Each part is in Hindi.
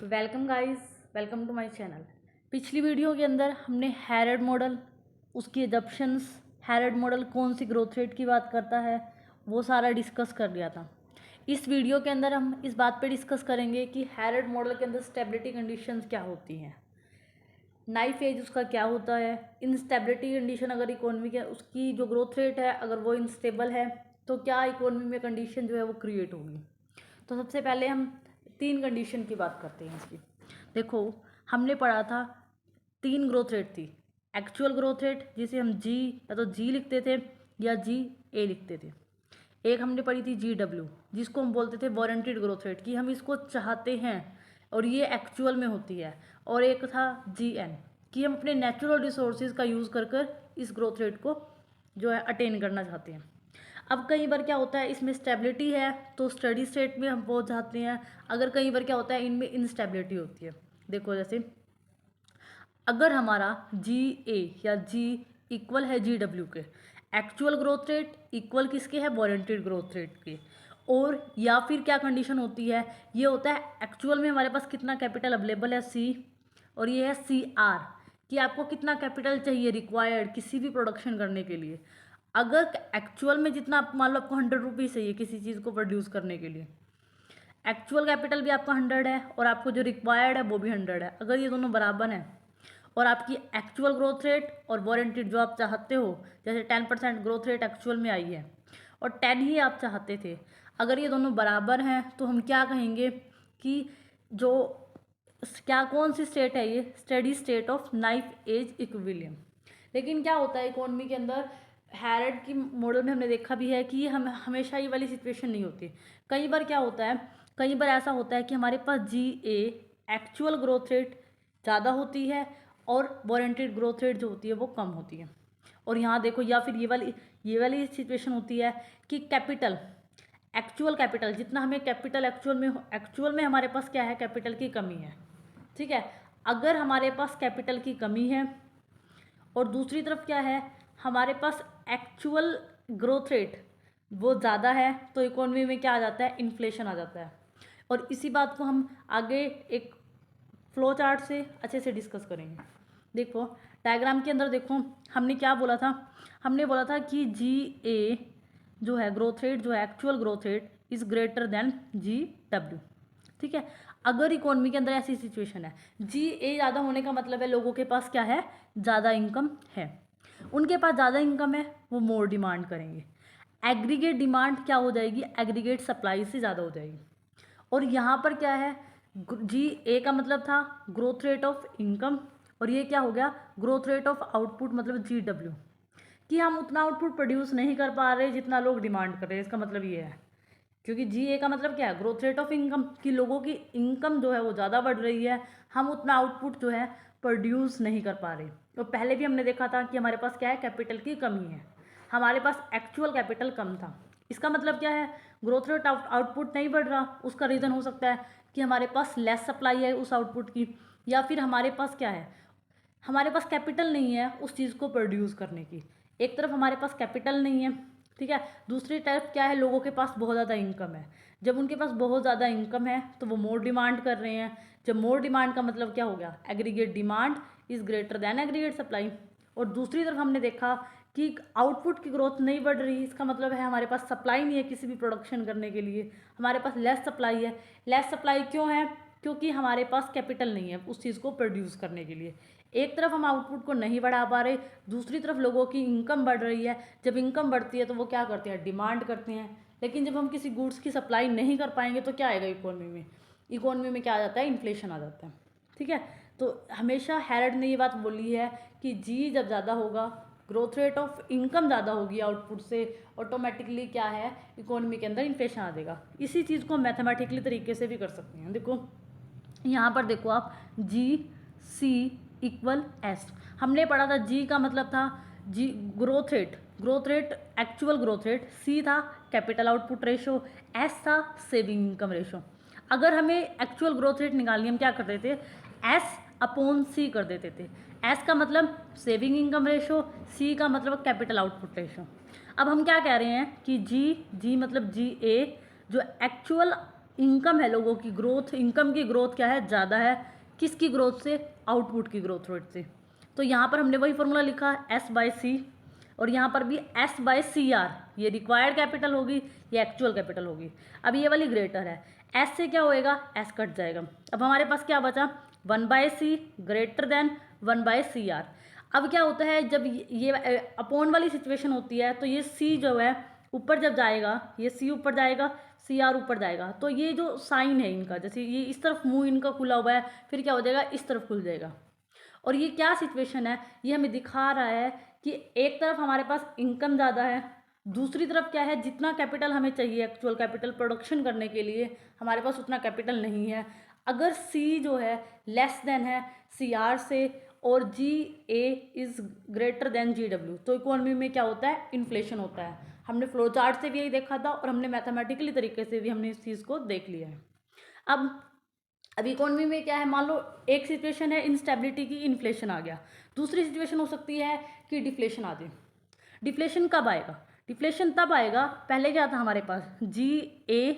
Welcome guys, welcome to my channel. पिछली वीडियो के अंदर हमने हैरड मॉडल, उसकी एडप्शंस, हैरड मॉडल कौन सी ग्रोथ रेट की बात करता है, वो सारा डिस्कस कर लिया था। इस वीडियो के अंदर हम इस बात पे डिस्कस करेंगे कि हैरड मॉडल के अंदर स्टेबिलिटी कंडीशंस क्या होती हैं, नाइफ एज उसका क्या होता है, इनस्टेबिलिटी कंडीशन अगर इकोनॉमी के उसकी जो ग्रोथ रेट है अगर वो इनस्टेबल है तो क्या इकोनॉमी में कंडीशन जो है वो क्रिएट होगी। तो सबसे पहले हम 3 कंडीशन की बात करते हैं इसकी। देखो, हमने पढ़ा था 3 ग्रोथ रेट थी। एक्चुअल ग्रोथ रेट जिसे हम जी या तो जी लिखते थे या जी ए लिखते थे। एक हमने पढ़ी थी जी डब्ल्यू, जिसको हम बोलते थे वारंटेड ग्रोथ रेट, कि हम इसको चाहते हैं और ये एक्चुअल में होती है। और एक था जी एन, कि हम अपने नेचुरल रिसोर्सेज का यूज़ कर कर इस ग्रोथ रेट को जो है अटेन करना चाहते हैं। अब कई बार क्या होता है, इसमें स्टेबिलिटी है तो स्टडी स्टेट में हम पहुंच जाते हैं। अगर कई बार क्या होता है, इनमें इनस्टेबिलिटी होती है। देखो, जैसे अगर हमारा जी ए या जी इक्वल है जी डब्ल्यू के, एक्चुअल ग्रोथ रेट इक्वल किसके है, वारंटेड ग्रोथ रेट के। और या फिर क्या कंडीशन होती है, ये होता है एक्चुअल में हमारे पास कितना कैपिटल अवेलेबल है सी, और ये है सी आर, कि आपको कितना कैपिटल चाहिए रिक्वायर्ड किसी भी प्रोडक्शन करने के लिए। अगर एक्चुअल में जितना आप मान लो आपको 100 रुपीज़ चाहिए किसी चीज़ को प्रोड्यूस करने के लिए, एक्चुअल कैपिटल भी आपका 100 है और आपको जो रिक्वायर्ड है वो भी 100 है, अगर ये दोनों बराबर हैं और आपकी एक्चुअल ग्रोथ रेट और वारंटेड जो आप चाहते हो, जैसे 10% ग्रोथ रेट एक्चुअल में आई है और 10 ही आप चाहते थे, अगर ये दोनों बराबर हैं तो हम क्या कहेंगे कि जो क्या कौन सी स्टेट है, ये steady state of knife edge equilibrium. लेकिन क्या होता है इकोनॉमी के अंदर, हैरड की मॉडल में हमने देखा भी है कि हम हमेशा ये वाली सिचुएशन नहीं होती। कई बार क्या होता है, कई बार ऐसा होता है कि हमारे पास जी ए एक्चुअल ग्रोथ रेट ज़्यादा होती है और वारंटेड ग्रोथ रेट जो होती है वो कम होती है। और यहाँ देखो, या फिर ये वाली सिचुएशन होती है कि कैपिटल, एक्चुअल कैपिटल जितना हमें कैपिटल एक्चुअल में हमारे पास क्या है, कैपिटल की कमी है। ठीक है, अगर हमारे पास कैपिटल की कमी है और दूसरी तरफ क्या है, हमारे पास एक्चुअल ग्रोथ रेट वो ज़्यादा है, तो इकोनॉमी में क्या आ जाता है, इन्फ्लेशन आ जाता है। और इसी बात को हम आगे एक फ्लो चार्ट से अच्छे से डिस्कस करेंगे। देखो डायग्राम के अंदर देखो, हमने क्या बोला था, हमने बोला था कि जी ए जो है ग्रोथ रेट, जो है actual growth rate is greater than G W. ठीक है, अगर इकोनॉमी के अंदर ऐसी सिचुएशन है, जी ए ज़्यादा होने का मतलब है लोगों के पास क्या है, ज़्यादा इनकम है, उनके पास ज़्यादा इनकम है, वो मोर डिमांड करेंगे। एग्रीगेट डिमांड क्या हो जाएगी, एग्रीगेट सप्लाई से ज़्यादा हो जाएगी। और यहाँ पर क्या है, जी ए का मतलब था ग्रोथ रेट ऑफ इनकम, और ये क्या हो गया, ग्रोथ रेट ऑफ आउटपुट, मतलब जी डब्ल्यू, कि हम उतना आउटपुट प्रोड्यूस नहीं कर पा रहे जितना लोग डिमांड कर रहे हैं। इसका मतलब ये है, क्योंकि जी ए का मतलब क्या है, ग्रोथ रेट ऑफ इनकम, कि लोगों की इनकम जो है वो ज़्यादा बढ़ रही है, हम उतना आउटपुट जो है प्रोड्यूस नहीं कर पा रहे। तो पहले भी हमने देखा था कि हमारे पास क्या है, कैपिटल की कमी है, हमारे पास एक्चुअल कैपिटल कम था। इसका मतलब क्या है, ग्रोथ रेट आउटपुट नहीं बढ़ रहा। उसका रीज़न हो सकता है कि हमारे पास लेस सप्लाई है उस आउटपुट की, या फिर हमारे पास क्या है, हमारे पास कैपिटल नहीं है उस चीज़ को प्रोड्यूस करने की। एक तरफ हमारे पास कैपिटल नहीं है, ठीक है, दूसरी तरफ क्या है, लोगों के पास बहुत ज़्यादा इनकम है। जब उनके पास बहुत ज़्यादा इनकम है तो वो मोर डिमांड कर रहे हैं। जब मोर डिमांड का मतलब क्या हो गया, aggregate demand is greater than aggregate supply. और दूसरी तरफ हमने देखा कि आउटपुट की ग्रोथ नहीं बढ़ रही, इसका मतलब है हमारे पास सप्लाई नहीं है किसी भी प्रोडक्शन करने के लिए, हमारे पास लेस सप्लाई है। लेस सप्लाई क्यों है, क्योंकि हमारे पास कैपिटल नहीं है उस चीज़ को प्रोड्यूस करने के लिए। एक तरफ हम आउटपुट को नहीं बढ़ा पा रहे, दूसरी तरफ लोगों की इनकम बढ़ रही है। जब इनकम बढ़ती है तो वो क्या करते हैं, डिमांड करते हैं। लेकिन जब हम किसी गुड्स की सप्लाई नहीं कर पाएंगे तो क्या आएगा इकोनॉमी में, इकोनॉमी में क्या आ जाता है, इन्फ्लेशन आ जाता है। ठीक है, तो हमेशा हैरड ने ये बात बोली है कि जी जब ज़्यादा होगा, ग्रोथ रेट ऑफ इनकम ज़्यादा होगी आउटपुट से, ऑटोमेटिकली क्या है, इकोनॉमी के अंदर इन्फ्लेशन आ जाएगा। इसी चीज़ को मैथमेटिकली तरीके से भी कर सकते हैं। देखो यहाँ पर देखो आप, जी सी इक्वल एस, हमने पढ़ा था जी का मतलब था G growth rate, growth rate actual growth rate, C था कैपिटल आउटपुट रेशो, एस था सेविंग इनकम रेशो। अगर हमें एक्चुअल ग्रोथ रेट निकालनी, हम क्या करते थे, एस अपॉन सी कर देते थे। एस का मतलब सेविंग इनकम रेशो, सी का मतलब कैपिटल आउटपुट रेशो। अब हम क्या कह रहे हैं कि जी मतलब जी ए जो एक्चुअल इनकम है लोगों की ग्रोथ, इनकम की ग्रोथ क्या है, ज़्यादा है किसकी ग्रोथ से, आउटपुट की ग्रोथ रेट से। तो यहाँ पर हमने वही फॉर्मूला लिखा S/C, और यहाँ पर भी S/CR, ये रिक्वायर्ड कैपिटल होगी, ये एक्चुअल कैपिटल होगी। अब ये वाली ग्रेटर है, S से क्या होएगा, S कट जाएगा। अब हमारे पास क्या बचा, 1/C ग्रेटर देन 1/CR। अब क्या होता है, जब ये अपॉन वाली सिचुएशन होती है तो ये C जो है ऊपर जब जाएगा, ये C ऊपर जाएगा, CR ऊपर जाएगा, तो ये जो साइन है इनका, जैसे ये इस तरफ मुंह इनका खुला हुआ है, फिर क्या हो जाएगा, इस तरफ खुल जाएगा। और ये क्या सिचुएशन है, ये हमें दिखा रहा है कि एक तरफ हमारे पास इनकम ज़्यादा है, दूसरी तरफ क्या है, जितना कैपिटल हमें चाहिए एक्चुअल कैपिटल प्रोडक्शन करने के लिए, हमारे पास उतना कैपिटल नहीं है। अगर C जो है लेस देन है CR से, और GA is greater than GW, तो इकोनॉमी में क्या होता है, इन्फ्लेशन होता है। हमने फ्लो चार्ट से भी यही देखा था, और हमने मैथमेटिकली तरीके से भी हमने इस चीज़ को देख लिया है। अब इकोनॉमी में क्या है, मान लो एक सिचुएशन है इंस्टेबिलिटी की, इन्फ्लेशन आ गया, दूसरी सिचुएशन हो सकती है कि डिफ्लेशन आ जाए। डिफ्लेशन कब आएगा, डिफ्लेशन तब आएगा, पहले क्या था हमारे पास, GA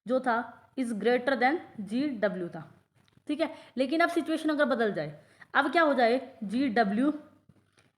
जो था इज़ ग्रेटर देन GW था, ठीक है। लेकिन अब सिचुएशन अगर बदल जाए, अब क्या हो जाए, GW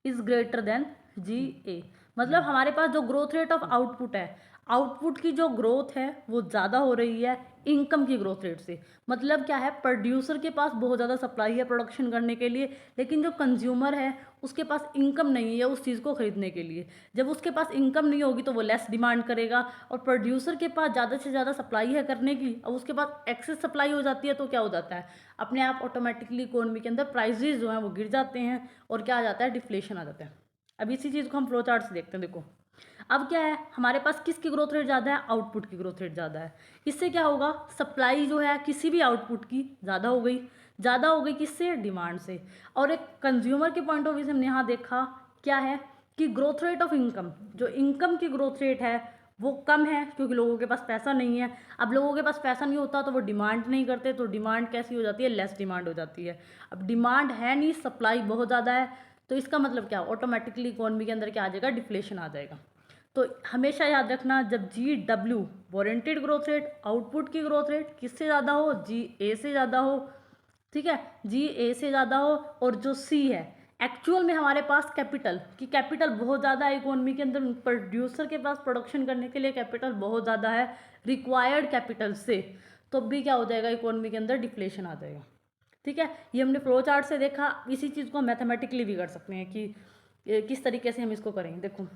is greater than GA, मतलब हमारे पास जो ग्रोथ रेट ऑफ आउटपुट है, आउटपुट की जो ग्रोथ है वो ज़्यादा हो रही है इनकम की ग्रोथ रेट से। मतलब क्या है, प्रोड्यूसर के पास बहुत ज़्यादा सप्लाई है प्रोडक्शन करने के लिए, लेकिन जो कंज्यूमर है उसके पास इनकम नहीं है उस चीज़ को ख़रीदने के लिए। जब उसके पास इनकम नहीं होगी तो वो लेस डिमांड करेगा, और प्रोड्यूसर के पास ज़्यादा से ज़्यादा सप्लाई है करने की, अब उसके पास एक्सेस सप्लाई हो जाती है, तो क्या हो जाता है, अपने आप ऑटोमेटिकली इकोनॉमी के अंदर प्राइजेज जो हैं वो गिर जाते हैं, और क्या आ जाता है, डिफ्लेशन आ जाता है। अब इसी चीज़ को हम फ्लो चार्ट से देखते हैं। देखो अब क्या है, हमारे पास किसकी ग्रोथ रेट ज़्यादा है, आउटपुट की ग्रोथ रेट ज़्यादा है। इससे क्या होगा, सप्लाई जो है किसी भी आउटपुट की ज़्यादा हो गई, ज़्यादा हो गई किससे, डिमांड से। और एक कंज्यूमर के पॉइंट ऑफ व्यू से हमने यहाँ देखा क्या है कि ग्रोथ रेट ऑफ इनकम, जो इनकम की ग्रोथ रेट है वो कम है, क्योंकि लोगों के पास पैसा नहीं है। अब लोगों के पास पैसा नहीं होता तो वो डिमांड नहीं करते, तो डिमांड कैसी हो जाती है, लेस डिमांड हो जाती है। अब डिमांड है नहीं, सप्लाई बहुत ज़्यादा है, तो इसका मतलब क्या, ऑटोमेटिकली इकोनॉमी के अंदर क्या आ जाएगा, डिफ्लेशन आ जाएगा। तो हमेशा याद रखना, जब GW warranted growth rate, output की ग्रोथ रेट किससे ज़्यादा हो, GA से ज़्यादा हो, ठीक है, GA से ज़्यादा हो, और जो C है एक्चुअल में हमारे पास कैपिटल की, कैपिटल बहुत ज़्यादा है इकोनॉमी के अंदर, प्रोड्यूसर के पास प्रोडक्शन करने के लिए कैपिटल बहुत ज़्यादा है रिक्वायर्ड कैपिटल से, तो भी क्या हो जाएगा, इकोनॉमी के अंदर डिफ्लेशन आ जाएगा, ठीक है। ये हमने फ्लो चार्ट से देखा, इसी चीज़ को हम मैथमेटिकली भी कर सकते हैं कि किस तरीके से हम इसको करेंगे। देखो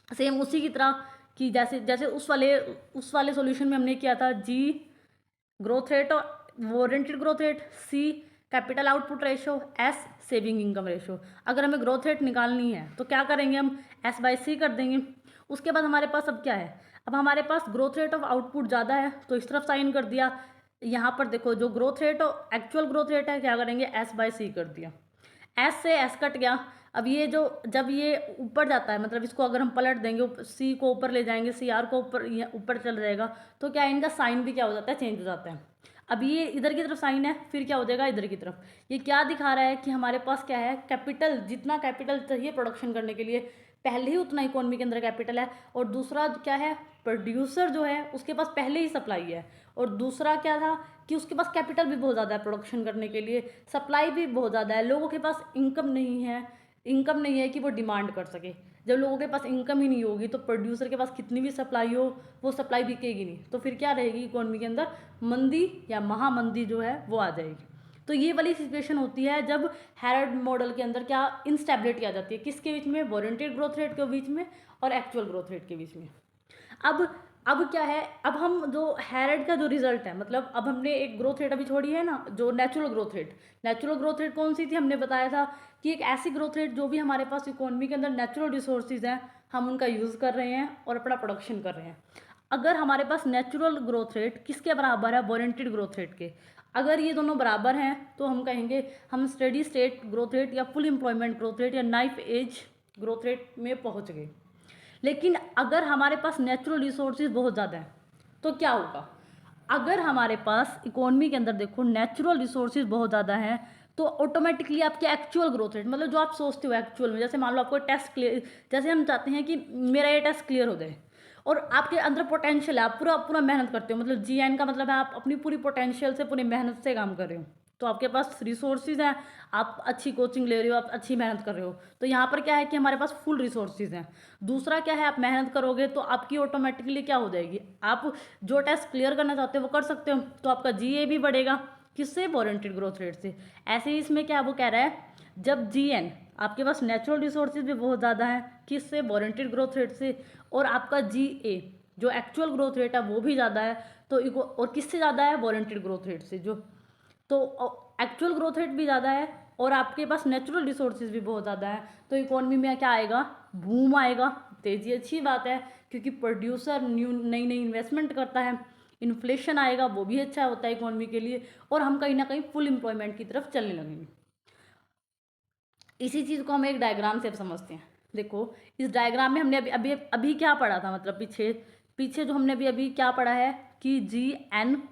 सेम उसी की तरह कि जैसे जैसे उस वाले सॉल्यूशन में हमने किया था, G ग्रोथ रेट और warranted growth rate, C capital output ratio, S saving income ratio. अगर हमें ग्रोथ रेट निकालनी है तो क्या करेंगे, हम S/C कर देंगे। उसके बाद हमारे पास अब क्या है, अब हमारे पास ग्रोथ रेट ऑफ आउटपुट ज़्यादा है तो इस तरफ साइन कर दिया। यहाँ पर देखो जो ग्रोथ रेट और एक्चुअल ग्रोथ रेट है, क्या करेंगे, S/C कर दिया, S से S कट गया। अब ये जो जब ये ऊपर जाता है, मतलब इसको अगर हम पलट देंगे, C को ऊपर ले जाएंगे, CR को ऊपर चल जाएगा, तो क्या इनका साइन भी क्या हो जाता है, चेंज हो जाता है। अब ये इधर की तरफ साइन है, फिर क्या हो जाएगा, इधर की तरफ। ये क्या दिखा रहा है कि हमारे पास क्या है, कैपिटल, जितना कैपिटल चाहिए प्रोडक्शन करने के लिए पहले ही उतना इकोनॉमी के अंदर कैपिटल है, और दूसरा क्या है, प्रोड्यूसर जो है उसके पास पहले ही सप्लाई है, और दूसरा क्या था कि उसके पास कैपिटल भी बहुत ज़्यादा है प्रोडक्शन करने के लिए, सप्लाई भी बहुत ज़्यादा है, लोगों के पास इनकम नहीं है कि वो डिमांड कर सके। जब लोगों के पास इनकम ही नहीं होगी तो प्रोड्यूसर के पास कितनी भी सप्लाई हो, वो सप्लाई बिकेगी नहीं, तो फिर क्या रहेगी, इकोनॉमी के अंदर मंदी या महामंदी जो है वो आ जाएगी। तो ये वाली सिचुएशन होती है जब हैरड मॉडल के अंदर क्या इंस्टेबिलिटी आ जाती है, किसके बीच में, वारंटेड ग्रोथ रेट के बीच में और एक्चुअल ग्रोथ रेट के बीच में। अब क्या है, अब हम जो हैरड का जो रिजल्ट है, मतलब अब हमने एक ग्रोथ रेट अभी छोड़ी है ना, जो नेचुरल ग्रोथ रेट कौन सी थी, हमने बताया था कि एक ऐसी ग्रोथ रेट जो भी हमारे पास इकोनॉमी के अंदर नेचुरल रिसोर्सेज हैं, हम उनका यूज़ कर रहे हैं और अपना प्रोडक्शन कर रहे हैं। अगर हमारे पास नेचुरल ग्रोथ रेट किसके बराबर है, वारंटेड ग्रोथ रेट के, अगर ये दोनों बराबर हैं तो हम कहेंगे हम स्टेडी स्टेट ग्रोथ रेट या फुल एम्प्लॉयमेंट ग्रोथ रेट या नाइफ एज ग्रोथ रेट में पहुंच गए। लेकिन अगर हमारे पास नेचुरल रिसोर्सेज बहुत ज़्यादा हैं तो क्या होगा, अगर हमारे पास इकोनॉमी के अंदर देखो नेचुरल रिसोर्सेज बहुत ज़्यादा हैं तो ऑटोमेटिकली आपके एक्चुअल ग्रोथ रेट, मतलब जो आप सोचते हो एक्चुअल में, जैसे मान लो आपको टेस्ट क्लियर, जैसे हम चाहते हैं कि मेरा ये टेस्ट क्लियर हो जाए और आपके अंदर पोटेंशियल है, आप पूरा पूरा मेहनत करते हो, मतलब जी एन का मतलब है आप अपनी पूरी पोटेंशियल से पूरी मेहनत से काम कर रहे हो, तो आपके पास रिसोर्सेज हैं, आप अच्छी कोचिंग ले रहे हो, आप अच्छी मेहनत कर रहे हो, तो यहाँ पर क्या है कि हमारे पास फुल रिसोर्सेज हैं। दूसरा क्या है, आप मेहनत करोगे तो आपकी ऑटोमेटिकली क्या हो जाएगी, आप जो टेस्ट क्लियर करना चाहते हो वो कर सकते हो, तो आपका जीए भी बढ़ेगा, किससे, वारंटेड ग्रोथ रेट से। ऐसे ही इसमें क्या वो कह रहा है, जब जीएन आपके पास नेचुरल रिसोर्सेज भी बहुत ज़्यादा है, किससे, वारंटेड ग्रोथ रेट से, और आपका जीए जो एक्चुअल ग्रोथ रेट है वो भी ज़्यादा है, तो और किससे ज़्यादा है, वारंटेड ग्रोथ रेट से, जो तो एक्चुअल ग्रोथ रेट भी ज़्यादा है और आपके पास नेचुरल रिसोर्सेज भी बहुत ज़्यादा है, तो इकोनॉमी में क्या आएगा, बूम आएगा, तेज़ी। अच्छी बात है क्योंकि प्रोड्यूसर नई नई इन्वेस्टमेंट करता है, इन्फ्लेशन आएगा, वो भी अच्छा होता है इकोनॉमी के लिए, और हम कहीं ना कहीं फुल एम्प्लॉयमेंट की तरफ चलने लगेंगे। इसी चीज़ को हम एक डायग्राम से समझते हैं। देखो इस डायग्राम में हमने अभी अभी अभी क्या पढ़ा था, मतलब पीछे पीछे जो हमने अभी अभी क्या पढ़ा है कि जी एन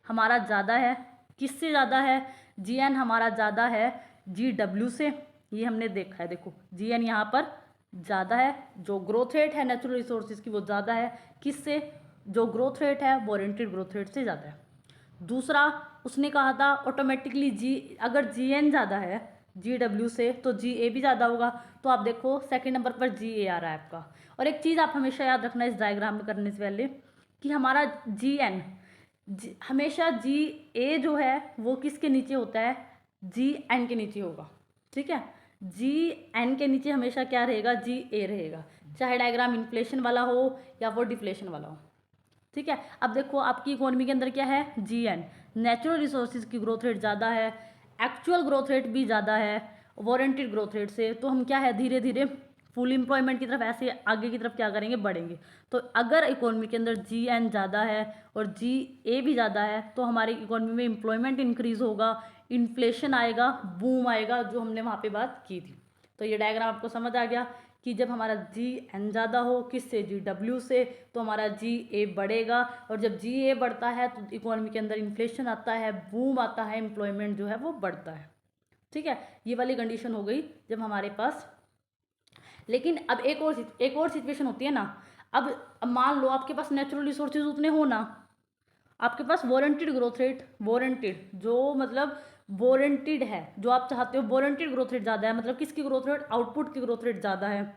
हमारा ज़्यादा है, किससे ज़्यादा है, जी एन हमारा ज़्यादा है जी डब्ल्यू से, ये हमने देखा है। देखो जी एन यहाँ पर ज़्यादा है, जो ग्रोथ रेट है नेचुरल रिसोर्सेज की वो ज़्यादा है, किससे, जो ग्रोथ रेट है वारंटेड ग्रोथ रेट से ज़्यादा है। दूसरा उसने कहा था ऑटोमेटिकली जी, अगर जी एन ज़्यादा है जी डब्ल्यू से तो जी ए भी ज़्यादा होगा, तो आप देखो सेकंड नंबर पर जी ए आ रहा है आपका। और एक चीज़ आप हमेशा याद रखना इस डायग्राम में करने से पहले कि हमारा जी एन हमेशा जी ए जो है वो किसके नीचे होता है, जी एन के नीचे होगा, ठीक है। जी एन के नीचे हमेशा क्या रहेगा, जी ए रहेगा, चाहे डायग्राम इन्फ्लेशन वाला हो या वो डिफ्लेशन वाला हो, ठीक है। अब देखो आपकी इकोनॉमी के अंदर क्या है, जी एन, नेचुरल रिसोर्सेज की ग्रोथ रेट ज़्यादा है, एक्चुअल ग्रोथ रेट भी ज़्यादा है वारंटेड ग्रोथ रेट से, तो हम क्या है धीरे धीरे फुल एम्प्लॉयमेंट की तरफ ऐसे आगे की तरफ क्या करेंगे, बढ़ेंगे। तो अगर इकोनॉमी के अंदर जी एन ज़्यादा है और जी ए भी ज़्यादा है तो हमारी इकोनॉमी में एम्प्लॉयमेंट इंक्रीज होगा, इन्फ्लेशन आएगा, बूम आएगा, जो हमने वहाँ पे बात की थी। तो ये डायग्राम आपको समझ आ गया कि जब हमारा जी एन ज़्यादा हो, किससे, जी डब्ल्यू से, तो हमारा जी ए बढ़ेगा, और जब जी ए बढ़ता है तो इकोनॉमी के अंदर इन्फ्लेशन आता है, बूम आता है, एम्प्लॉयमेंट जो है वो बढ़ता है, ठीक है। ये वाली कंडीशन हो गई जब हमारे पास। लेकिन अब एक और सिचुएशन होती है ना, अब मान लो आपके पास नेचुरल रिसोर्सेज उतने हो ना, आपके पास वारंटेड ग्रोथ रेट, वारंटेड जो मतलब वारंटेड है जो आप चाहते हो, वारंटेड ग्रोथ रेट ज़्यादा है, मतलब किसकी ग्रोथ रेट, आउटपुट की ग्रोथ रेट ज़्यादा है,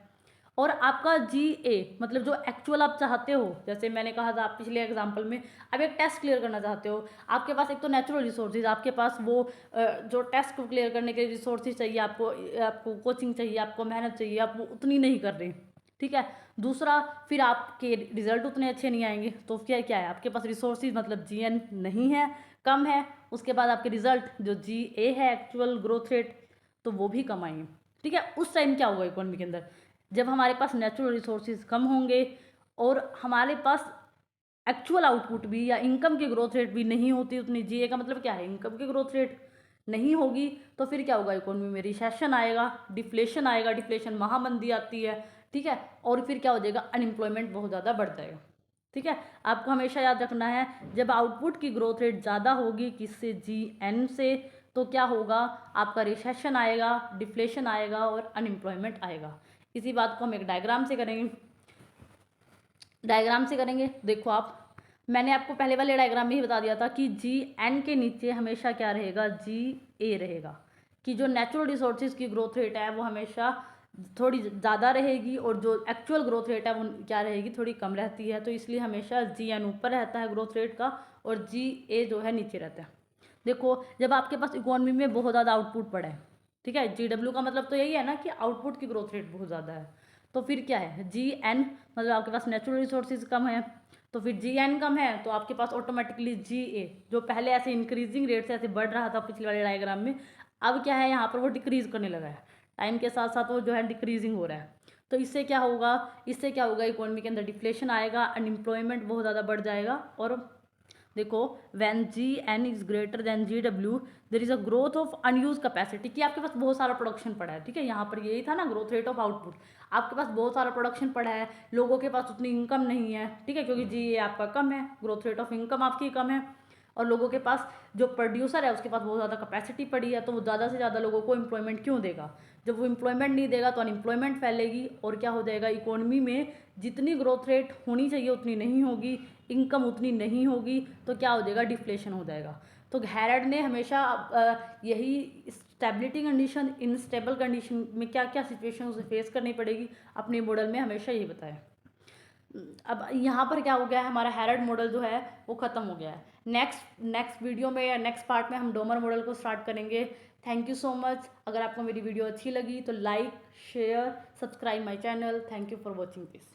और आपका जी ए मतलब जो एक्चुअल आप चाहते हो, जैसे मैंने कहा था आप पिछले एग्जाम्पल में, अब एक टेस्ट क्लियर करना चाहते हो, आपके पास एक तो नेचुरल रिसोर्सेज, आपके पास वो जो टेस्ट को क्लियर करने के रिसोर्सेज चाहिए, आपको आपको कोचिंग चाहिए, आपको मेहनत चाहिए, आप वो उतनी नहीं कर रहे, ठीक है। दूसरा फिर आपके रिजल्ट उतने अच्छे नहीं आएंगे, तो क्या क्या है आपके पास रिसोर्सेज मतलब जी एन नहीं है, कम है, उसके बाद आपके रिजल्ट जो जी ए है एक्चुअल ग्रोथ रेट, तो वो भी कम आएंगे, ठीक है। उस टाइम क्या होगा इकोनॉमी के अंदर, जब हमारे पास नेचुरल रिसोर्सेज कम होंगे और हमारे पास एक्चुअल आउटपुट भी या इनकम की ग्रोथ रेट भी नहीं होती उतनी, जीए का मतलब क्या है, इनकम की ग्रोथ रेट नहीं होगी, तो फिर क्या होगा इकोनॉमी में, रिसेशन आएगा, डिफ्लेशन आएगा, डिफ्लेशन महामंदी आती है, ठीक है। और फिर क्या हो जाएगा, अनएम्प्लॉयमेंट बहुत ज़्यादा बढ़ जाएगा, ठीक है। आपको हमेशा याद रखना है जब आउटपुट की ग्रोथ रेट ज़्यादा होगी किससे, जी एन से, तो क्या होगा, आपका रिसेशन आएगा, डिफ्लेशन आएगा और अनएम्प्लॉयमेंट आएगा। इसी बात को हम एक डायग्राम से करेंगे, डायग्राम से करेंगे। देखो आप, मैंने आपको पहले वाले डायग्राम में ही बता दिया था कि जी एन के नीचे हमेशा क्या रहेगा, जी ए रहेगा, कि जो नेचुरल रिसोर्सेज की ग्रोथ रेट है वो हमेशा थोड़ी ज़्यादा रहेगी और जो एक्चुअल ग्रोथ रेट है वो क्या रहेगी, थोड़ी कम रहती है, तो इसलिए हमेशा जी एन ऊपर रहता है ग्रोथ रेट का और जी ए जो है नीचे रहता है। देखो जब आपके पास इकोनॉमी में बहुत ज़्यादा आउटपुट पड़ा है, ठीक है, जी डब्ल्यू का मतलब तो यही है ना कि आउटपुट की ग्रोथ रेट बहुत ज़्यादा है, तो फिर क्या है, जी एन मतलब आपके पास नेचुरल रिसोर्सेज कम है, तो फिर जी एन कम है, तो आपके पास ऑटोमेटिकली जी ए जो पहले ऐसे इंक्रीजिंग रेट से ऐसे बढ़ रहा था पिछले वाले डायग्राम में, अब क्या है यहाँ पर वो डिक्रीज करने लगा है, टाइम के साथ साथ वो जो है डिक्रीजिंग हो रहा है। तो इससे क्या होगा, इससे क्या होगा, इकोनॉमी के अंदर डिफ्लेशन आएगा, अनएम्प्लॉयमेंट बहुत ज़्यादा बढ़ जाएगा, और देखो when G N is greater than G W there is a growth of unused capacity, कि आपके पास बहुत सारा प्रोडक्शन पड़ा है, ठीक है। यहाँ पर यही था ना ग्रोथ रेट ऑफ आउटपुट, आपके पास बहुत सारा प्रोडक्शन पड़ा है, लोगों के पास उतनी इनकम नहीं है, ठीक है, क्योंकि जी ये आपका कम है, ग्रोथ रेट ऑफ इनकम आपकी कम है, और लोगों के पास जो प्रोड्यूसर है उसके पास बहुत ज़्यादा कैपेसिटी पड़ी है, तो वो ज़्यादा से ज़्यादा लोगों को एम्प्लॉयमेंट क्यों देगा। जब वो एम्प्लॉयमेंट नहीं देगा तो अनएम्प्लॉयमेंट फैलेगी और क्या हो जाएगा, इकोनॉमी में जितनी ग्रोथ रेट होनी चाहिए उतनी नहीं होगी, इनकम उतनी नहीं होगी, तो क्या हो जाएगा, डिफ्लेशन हो जाएगा। तो हैरड ने हमेशा यही स्टेबिलिटी कंडीशन, इनस्टेबल कंडीशन में क्या क्या सिचुएशन उसे फेस करनी पड़ेगी अपने मॉडल में हमेशा यही बताया। अब यहाँ पर क्या हो गया है, हमारा हैरड मॉडल जो है वो ख़त्म हो गया है। नेक्स्ट वीडियो में या नेक्स्ट पार्ट में हम डोमर मॉडल को स्टार्ट करेंगे। Thank you so much. अगर आपको मेरी वीडियो अच्छी लगी तो like, share, subscribe my channel. Thank you for watching this.